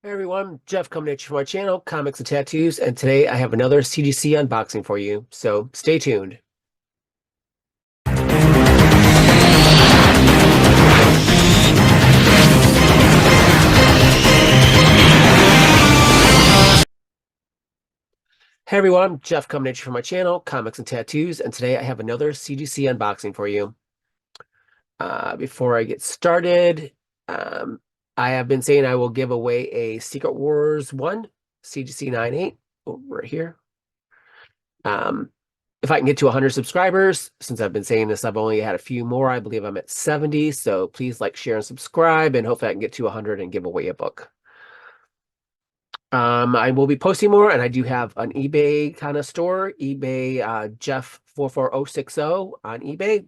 Hey everyone, Jeff coming at you from my channel, Comics and Tattoos, and today I have another CGC unboxing for you, so stay tuned. Hey everyone, Jeff coming at you from my channel, Comics and Tattoos, and today I have another CGC unboxing for you. Before I get started, um, I have been saying I will give away a Secret Wars 1 CGC 9.8 over here. If I can get to 100 subscribers, since I've been saying this, I've only had a few more. I believe I'm at 70. So please like, share, and subscribe, and hopefully I can get to 100 and give away a book. I will be posting more, and I do have an eBay kind of store, eBay Jeff 44060 on eBay.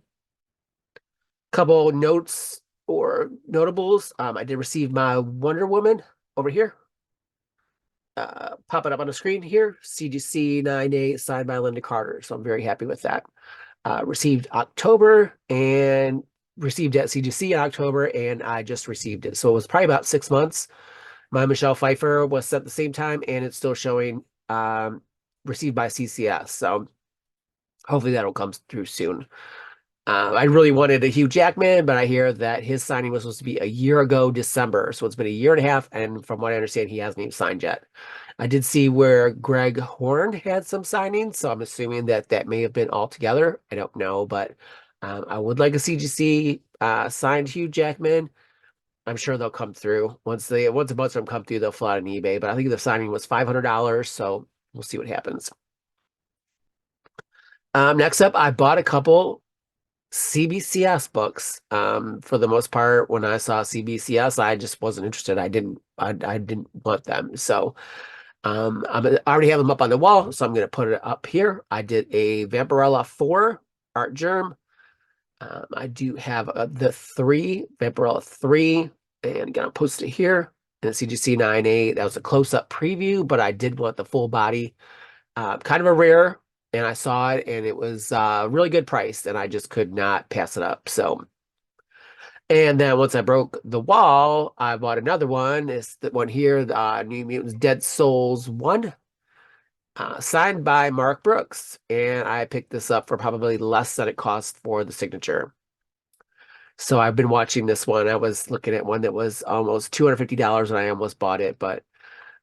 Couple notes or notables. I did receive my Wonder Woman over here. Pop it up on the screen here. CGC 9.8 signed by Linda Carter. So I'm very happy with that. Received October and received at CGC in October, and I just received it. So it was probably about 6 months. My Michelle Pfeiffer was sent at the same time, and it's still showing received by CCS. So hopefully that'll come through soon. I really wanted a Hugh Jackman, but I hear that his signing was supposed to be a year ago, December. So it's been a year and a half, and from what I understand, he hasn't even signed yet. I did see where Greg Horn had some signings, so I'm assuming that that may have been all together. I don't know, but I would like a CGC signed Hugh Jackman. I'm sure they'll come through. Once a bunch of them come through, they'll fly on eBay. But I think the signing was $500, so we'll see what happens. Next up, I bought a couple CBCS books. For the most part, when I saw CBCS, I just wasn't interested. I didn't want them. So I already have them up on the wall, so I'm going to put it up here. I did a Vampirella 4 Art Germ. I do have the 3 Vampirella 3, and gonna post it here. And CGC 9.8. That was a close-up preview, but I did want the full body. Kind of a rare, and I saw it, and it was really good price, and I just could not pass it up. So, and then once I broke the wall, I bought another one. It's the one here, New Mutants Dead Souls 1, signed by Mark Brooks, and I picked this up for probably less than it cost for the signature. So I've been watching this one. I was looking at one that was almost $250, and I almost bought it, but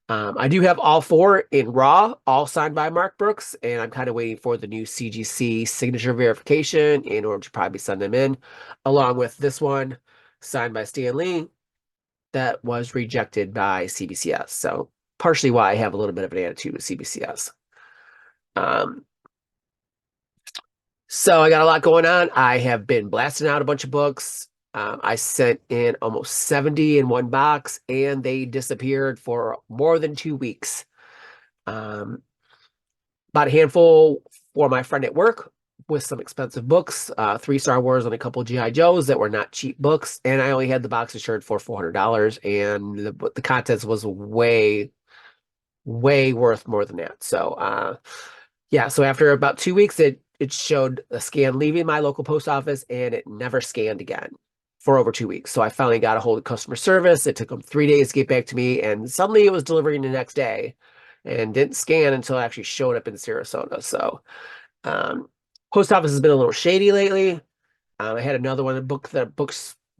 I do have all 4 in raw, all signed by Mark Brooks, and I'm kind of waiting for the new CGC signature verification in order to probably send them in, along with this one signed by Stan Lee that was rejected by CBCS. So partially why I have a little bit of an attitude with CBCS. So I got a lot going on. I have been blasting out a bunch of books. I sent in almost 70 in one box, and they disappeared for more than 2 weeks. Bought a handful for my friend at work with some expensive books, 3 Star Wars and a couple G.I. Joes that were not cheap books, and I only had the box insured for $400, and the contents was way worth more than that. So yeah, so after about 2 weeks, it showed a scan leaving my local post office, and it never scanned again for over 2 weeks. So I finally got a hold of customer service. It took them 3 days to get back to me, and suddenly it was delivering the next day and didn't scan until it actually showed up in Sarasota. So post office has been a little shady lately. I had another one of books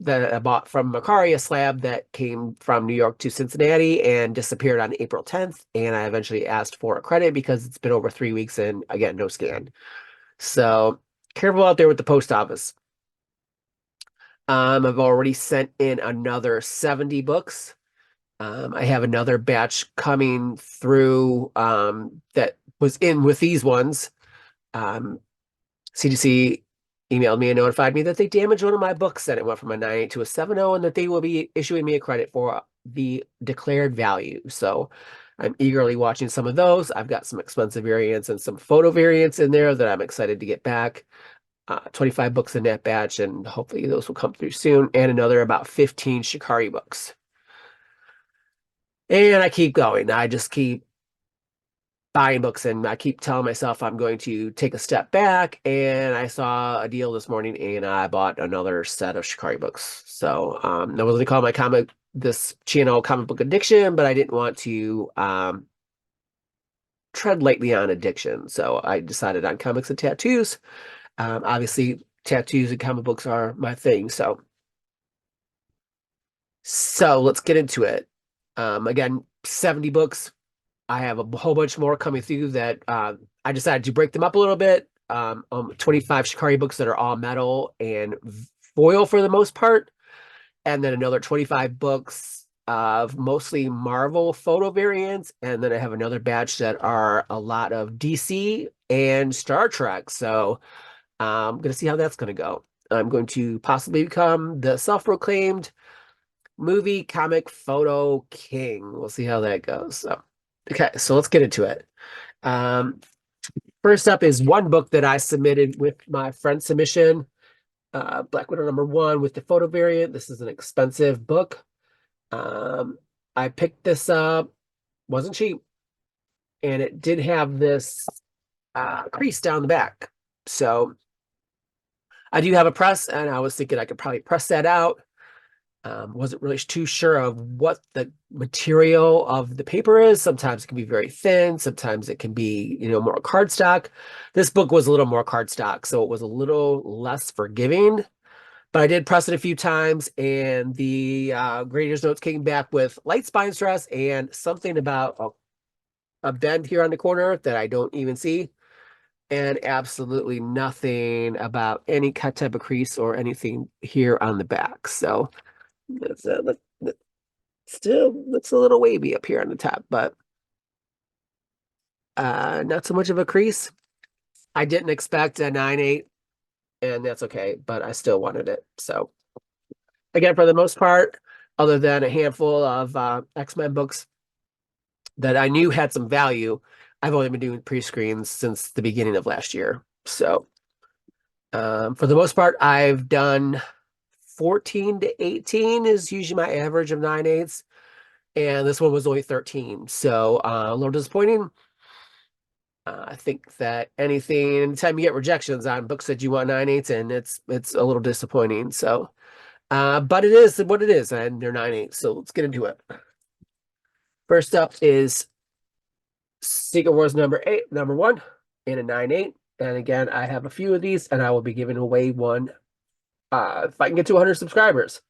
that I bought from Macari, a slab that came from New York to Cincinnati and disappeared on April 10th. And I eventually asked for a credit because it's been over 3 weeks and again, no scan. So careful out there with the post office. I've already sent in another 70 books. I have another batch coming through that was in with these ones. CGC emailed me and notified me that they damaged one of my books, and it went from a 9.8 to a 7.0, and that they will be issuing me a credit for the declared value. So I'm eagerly watching some of those. I've got some expensive variants and some photo variants in there that I'm excited to get back. 25 books in that batch, and hopefully those will come through soon, and another about 15 Shikari books. And I keep going. I just keep buying books, and I keep telling myself I'm going to take a step back, and I saw a deal this morning and I bought another set of Shikari books. So I was going to call this channel Comic Book Addiction, but I didn't want to tread lightly on addiction. So I decided on comics and tattoos. Obviously, tattoos and comic books are my thing. So let's get into it. Again, 70 books. I have a whole bunch more coming through that I decided to break them up a little bit. 25 Shikari books that are all metal and foil for the most part, and then another 25 books of mostly Marvel photo variants, and then I have another batch that are a lot of DC and Star Trek. So I'm going to see how that's going to go. I'm going to possibly become the self-proclaimed movie comic photo king. We'll see how that goes. So, okay, so let's get into it. First up is one book that I submitted with my friend submission, Black Widow #1 with the photo variant. This is an expensive book. I picked this up, wasn't cheap, and it did have this crease down the back. So I do have a press, and I was thinking I could probably press that out. Wasn't really too sure of what the material of the paper is. Sometimes it can be very thin. Sometimes it can be, more cardstock. This book was a little more cardstock, so it was a little less forgiving. But I did press it a few times, and the grader's notes came back with light spine stress and something about a bend here on the corner that I don't even see, and absolutely nothing about any type of crease or anything here on the back. So it's still looks a little wavy up here on the top, but not so much of a crease. I didn't expect a 9.8, and that's okay, but I still wanted it. So again, for the most part, other than a handful of X-Men books that I knew had some value, I've only been doing pre-screens since the beginning of last year. So for the most part, I've done 14 to 18 is usually my average of 9.8s. And this one was only 13. So a little disappointing. I think that anytime you get rejections on books that you want 9.8s in, it's a little disappointing. So, but it is what it is, and they're 9.8. So let's get into it. First up is Secret Wars #1 in a 9.8. And again, I have a few of these, and I will be giving away one if I can get to 100 subscribers.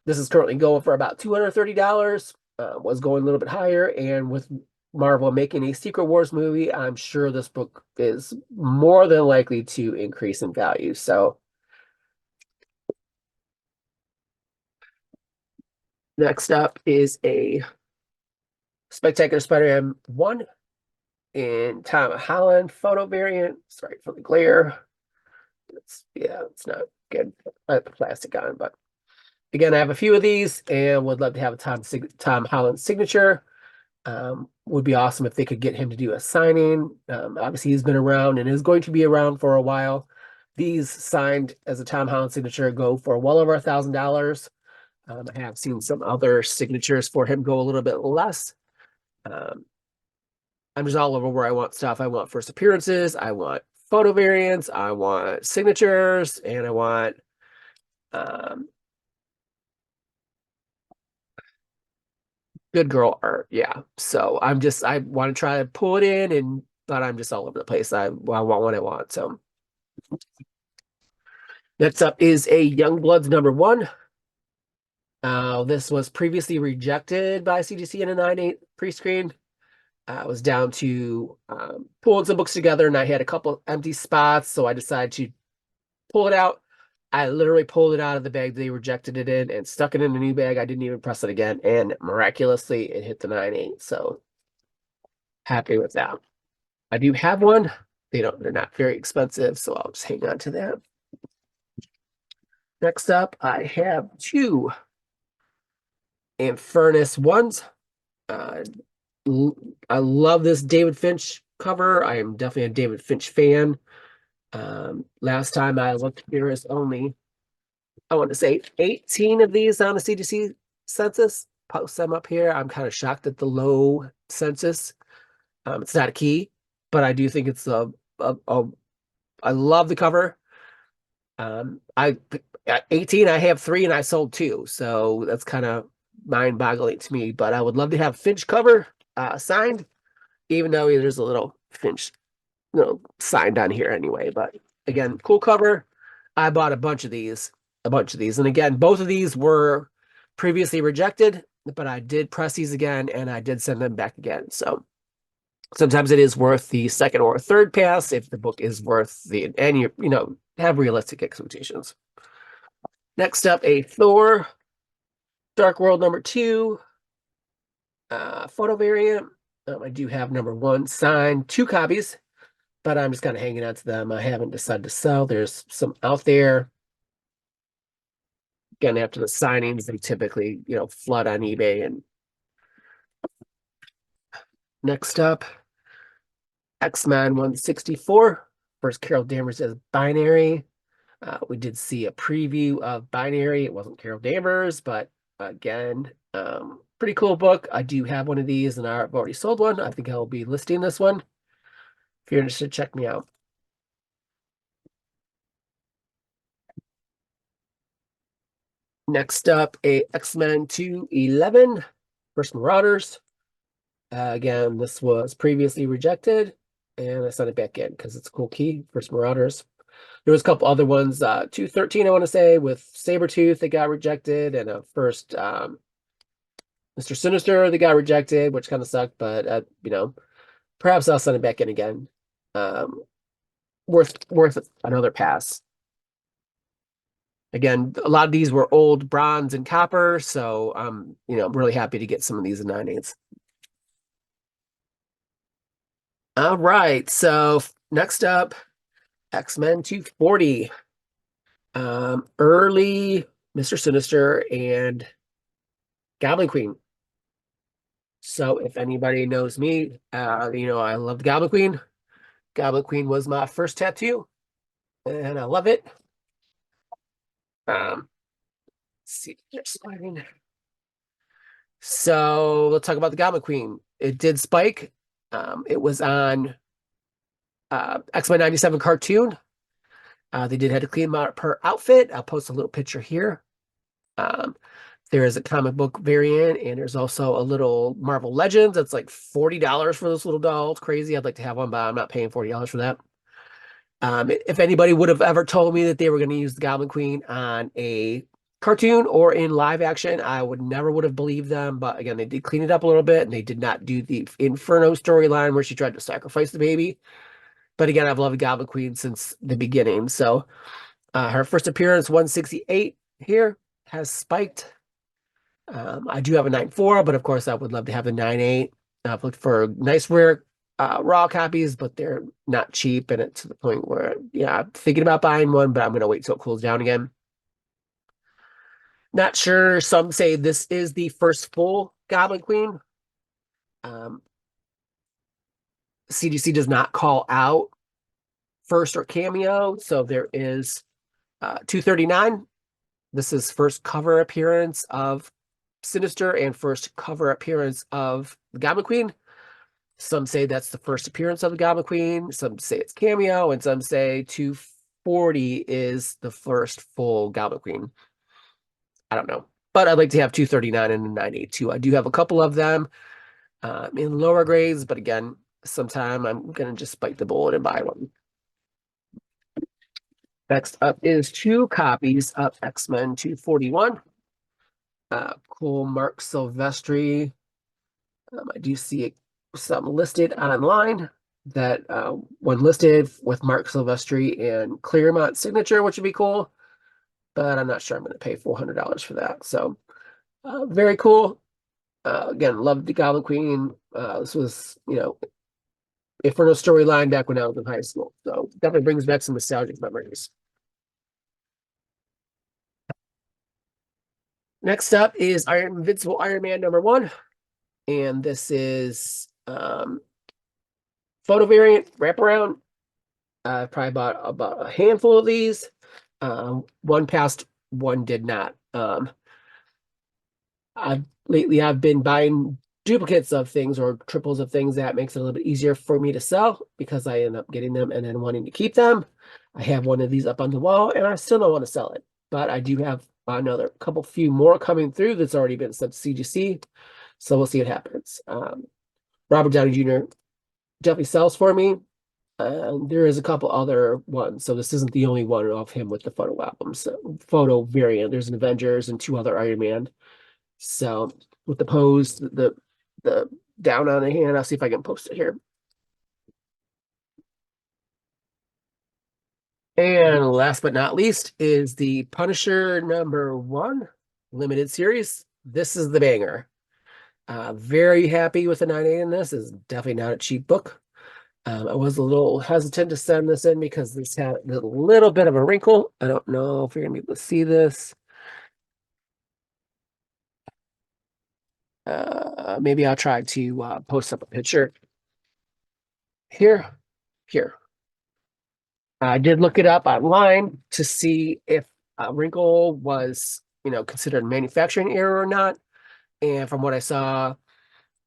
This is currently going for about $230. Was going a little bit higher, and with Marvel making a Secret Wars movie, I'm sure this book is more than likely to increase in value. So next up is a Spectacular Spider-Man 1 in Tom Holland photo variant. Sorry for the glare. It's not good. I have the plastic on, but again, I have a few of these and would love to have a Tom Holland signature. Would be awesome if they could get him to do a signing. Obviously, he's been around and is going to be around for a while. These signed as a Tom Holland signature go for well over $1,000. I have seen some other signatures for him go a little bit less. I'm just all over where I want stuff. I want first appearances. I want photo variants. I want signatures, and I want good girl art. Yeah. So I want to try to pull it in, but I'm just all over the place. I want what I want. So next up is a Youngbloods #1. This was previously rejected by CGC in a 9.8 pre-screen. I was down to pulling some books together, and I had a couple empty spots, so I decided to pull it out. I literally pulled it out of the bag they rejected it in and stuck it in a new bag. I didn't even press it again, and miraculously, it hit the 9.8. So happy with that. I do have one. They're not very expensive, so I'll just hang on to that. Next up, I have two Infernus 1s. I love this David Finch cover. I am definitely a David Finch fan. Last time I looked, there is only, I want to say 18 of these on the CGC census. Post them up here. I'm kind of shocked at the low census. It's not a key, but I do think it's a I love the cover. I at 18, I have three and I sold two, so that's kind of mind-boggling to me. But I would love to have Finch cover signed, even though there's a little Finch, signed on here anyway. But again, cool cover. I bought a bunch of these, and again, both of these were previously rejected, but I did press these again, and I did send them back again. So sometimes it is worth the second or third pass if the book is worth and you have realistic expectations. Next up, a Thor Dark World #2 photo variant. I do have #1 signed, 2 copies, but I'm just kind of hanging on to them. I haven't decided to sell. There's some out there. Again, after the signings, they typically, flood on eBay. And next up, X-Men 164. First Carol Danvers as Binary. We did see a preview of Binary. It wasn't Carol Danvers, but again, pretty cool book. I do have one of these, and I've already sold one. I think I'll be listing this one. If you're interested, check me out. Next up, a X-Men 211, First Marauders. Again, this was previously rejected, and I sent it back in because it's a cool key, First Marauders. There was a couple other ones, 213, I want to say, with Sabretooth that got rejected, and a first Mr. Sinister that got rejected, which kind of sucked, but, perhaps I'll send it back in again. Worth another pass. Again, a lot of these were old bronze and copper, so I'm really happy to get some of these in 9.8s. All right, so next up, X-Men 240. Early Mr. Sinister and Goblin Queen. So if anybody knows me, I love the Goblin Queen. Goblin Queen was my first tattoo, and I love it. Let's see, sliding. So let's talk about the Goblin Queen. It did spike. It was on X-Men 97 cartoon. They did have to clean them out per outfit. I'll post a little picture here. There is a comic book variant, and there's also a little Marvel Legends. That's like $40 for this little doll. It's crazy. I'd like to have one, but I'm not paying $40 for that. If anybody would have ever told me that they were going to use the Goblin Queen on a cartoon or in live action, I never would have believed them. But again, they did clean it up a little bit, and they did not do the Inferno storyline where she tried to sacrifice the baby. But again, I've loved the Goblin Queen since the beginning. So her first appearance, 168 here, has spiked. I do have a 9.4, but of course I would love to have a 9.8. I've looked for nice rare raw copies, but they're not cheap, and it's to the point where, I'm thinking about buying one, but I'm going to wait till it cools down again. Not sure. Some say this is the first full Goblin Queen. CGC does not call out first or cameo, so there is 239. This is first cover appearance of Sinister and first cover appearance of the Goblin Queen. Some say that's the first appearance of the Goblin Queen. Some say it's cameo, and some say 240 is the first full Goblin Queen. I don't know, but I'd like to have 239 and 982. I do have a couple of them in lower grades, but again, sometime I'm gonna just bite the bullet and buy one. Next up is 2 copies of X-Men 241. Cool Mark Silvestri. I do see some listed online that when listed with Mark Silvestri and Claremont signature, which would be cool, but I'm not sure I'm going to pay $400 for that. So very cool. Again, love the Goblin Queen. This was, Inferno storyline back when I was in high school. So definitely brings back some nostalgic memories. Next up is Invincible Iron Man #1. And this is photo variant wraparound. I probably bought about a handful of these. One passed, one did not. Lately I've been buying duplicates of things or triples of things, that makes it a little bit easier for me to sell because I end up getting them and then wanting to keep them. I have one of these up on the wall and I still don't want to sell it, but I do have another few more coming through that's already been sent to CGC. So we'll see what happens. Robert Downey Jr. definitely sells for me. There is a couple other ones, so this isn't the only one of him with the photo albums. Photo variant. There's an Avengers and two other Iron Man. So with the pose, the down on the hand, I'll see if I can post it here. And last but not least is the Punisher #1 limited series. This is the banger. Very happy with the 9.8 in this. Is definitely not a cheap book. I was a little hesitant to send this in because this had a little bit of a wrinkle. I don't know if you're gonna be able to see this. Maybe I'll try to post up a picture here. Here. I did look it up online to see if a wrinkle was, considered manufacturing error or not. And from what I saw,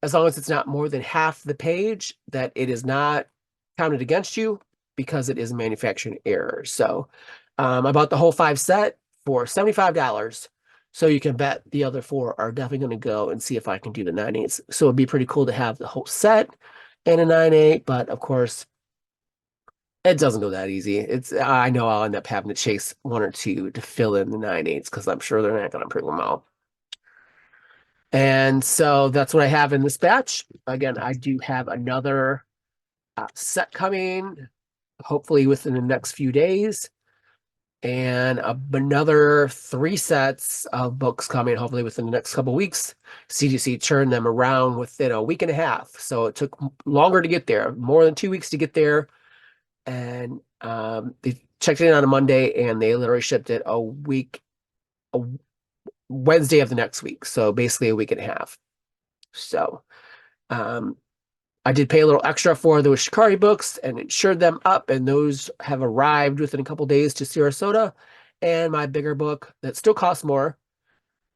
as long as it's not more than half the page, that it is not counted against you because it is a manufacturing error. So I bought the whole 5 set for $75. So you can bet the other 4 are definitely going to go and see if I can do the 9.8s. So it'd be pretty cool to have the whole set and a 9.8, but of course, it doesn't go that easy. I know I'll end up having to chase 1 or 2 to fill in the 9.8s because I'm sure they're not going to print them all. And so that's what I have in this batch. Again, I do have another set coming, hopefully within the next few days, and another 3 sets of books coming, hopefully within the next couple weeks. CGC turned them around within a week and a half, so it took longer to get there, more than 2 weeks to get there. And they checked it in on a Monday, and they literally shipped it a Wednesday of the next week. So basically a week and a half. So I did pay a little extra for those Shikari books and insured them up, and those have arrived within a couple days to Sarasota. And my bigger book that still costs more,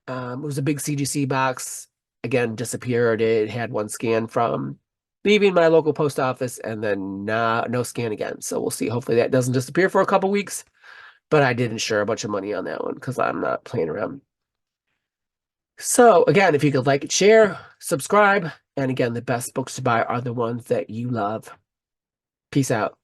it was a big CGC box, again, disappeared. It had one scan from leaving my local post office and then no scan again. So we'll see. Hopefully that doesn't disappear for a couple weeks. But I did insure a bunch of money on that one because I'm not playing around. So again, if you could like and share, subscribe, and again, the best books to buy are the ones that you love. Peace out.